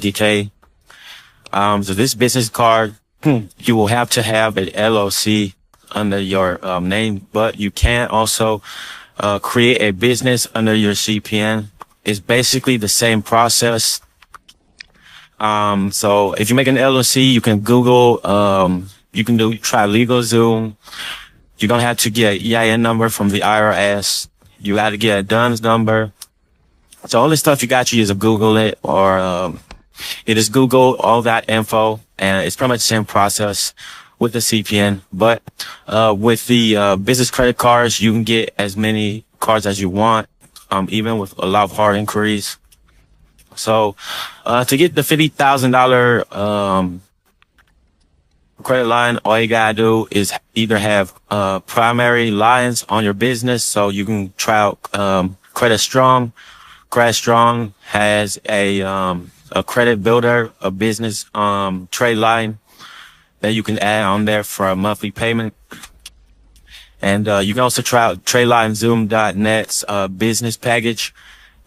DK. So this business card, you will have to have an LLC under your name, but you can also create a business under your CPN. It's basically the same process. So if you make an LLC, you can Google, you can try LegalZoom. You're going to have to get an EIN number from the IRS. You got to get a DUNS number. So all this stuff you got to use to Google it, or you just Google all that info, and it's pretty much the same process with the CPN. But with the business credit cards, you can get as many cards as you want, even with a lot of hard inquiries. So to get the $50,000 credit line, all you gotta do is either have primary lines on your business, so you can try out Credit Strong. Credit Strong has a credit builder, a business trade line that you can add on there for a monthly payment. And you can also try out TradelinesZoom.net's business package.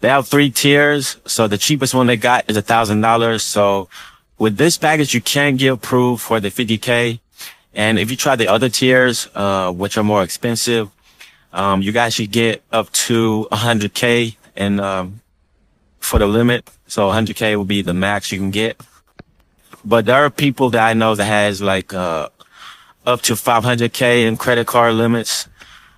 They have 3 tiers, so the cheapest one they got is $1,000. So with this package, you can get approved for the 50K. And if you try the other tiers, which are more expensive, you guys should get up to 100K and for the limit. So 100K will be the max you can get. But there are people that I know that has like up to 500K in credit card limits.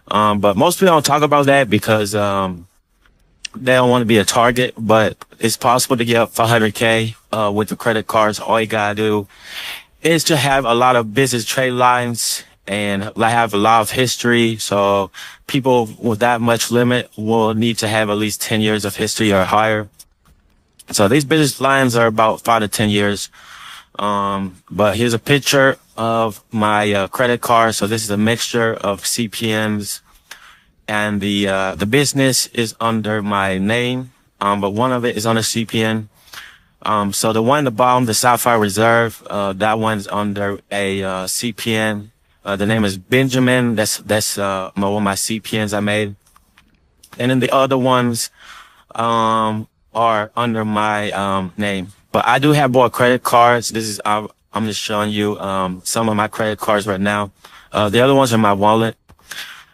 But most people don't talk about that because they don't want to be a target. But it's possible to get up 500K with the credit cards. All you gotta do is to have a lot of business trade lines and have a lot of history. So people with that much limit will need to have at least 10 years of history or higher. So these business lines are about 5 to 10 years. But here's a picture of my credit card. So this is a mixture of CPNs, and the business is under my name, but one of it is on a CPN. So the one at the bottom, the Sapphire Reserve, that one's under a CPN. The name is Benjamin. That's one of my CPNs I made. And then the other ones are under my name. But I do have more credit cards. This is I'm just showing you some of my credit cards right now. The other ones are my wallet.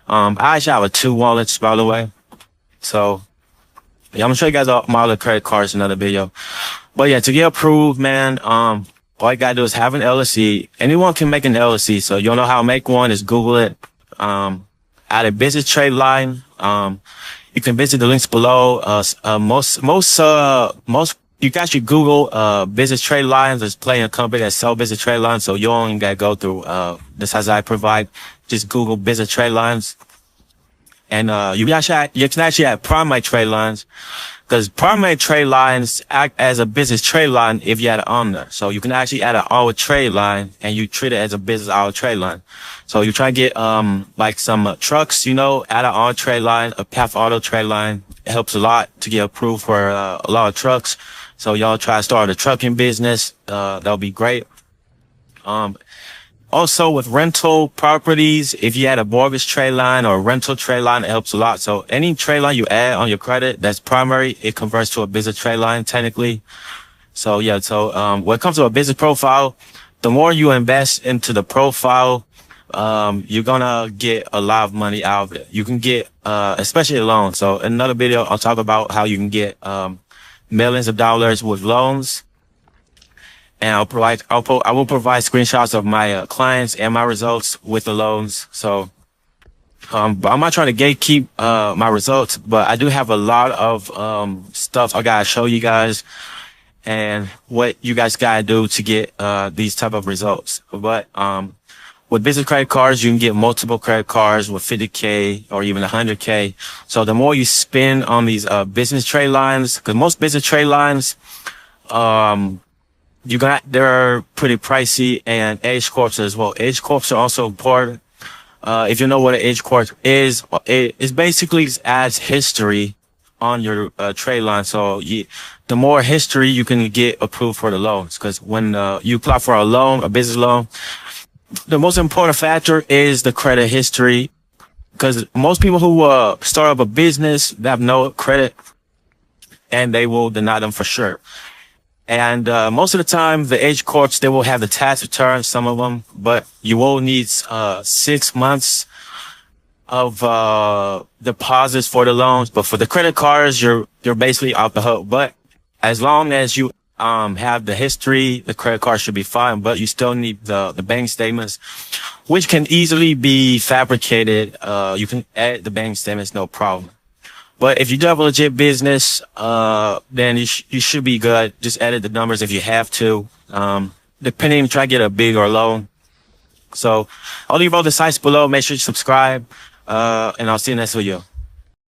I actually have 2 wallets, by the way. So yeah, I'm gonna show you guys all my other credit cards in another video. But yeah, to get approved, man, all you gotta do is have an LLC. Anyone can make an LLC. So you don't know how to make one, just Google it. Add a business trade line. You can visit the links below. You can actually Google business trade lines. There's plenty of companies that sell business trade lines, so you only gotta go through this as I provide. Just Google business trade lines, and you can actually add primary trade lines, because primary trade lines act as a business trade line if you add it on there. So you can actually add an auto trade line, and you treat it as a business auto trade line. So you try to get like some trucks, add an auto trade line, a path auto trade line. It helps a lot to get approved for a lot of trucks. So y'all try to start a trucking business. That'll be great. Also with rental properties, if you add a mortgage trade line or a rental trade line, it helps a lot. So any trade line you add on your credit that's primary, it converts to a business trade line technically. So yeah, when it comes to a business profile, the more you invest into the profile, you're gonna get a lot of money out of it. You can get, especially a loan. So in another video, I'll talk about how you can get, millions of dollars with loans. And I will provide screenshots of my clients and my results with the loans. So, but I'm not trying to gatekeep, my results, but I do have a lot of, stuff I gotta show you guys and what you guys gotta do to get, these type of results. But, with business credit cards, you can get multiple credit cards with 50K or even 100K. So the more you spend on these business trade lines, because most business trade lines, they're pretty pricey, and age corps as well. Age corps are also important. If you know what an age corp is, it basically adds history on your trade line. So the more history you can get approved for the loans, because when you apply for a loan, a business loan, the most important factor is the credit history, because most people who start up a business, they have no credit, and they will deny them for sure. And most of the time, the H corps, they will have the tax return, some of them, but you will need 6 months of deposits for the loans. But for the credit cards, you're basically off the hook. But as long as you have the history, the credit card should be fine. But you still need the bank statements, which can easily be fabricated. You can edit the bank statements, no problem. But if you do have a legit business, then you should be good. Just edit the numbers if you have to. Depending, try to get a big or low. So I'll leave all the sites below. Make sure you subscribe. And I'll see you next video.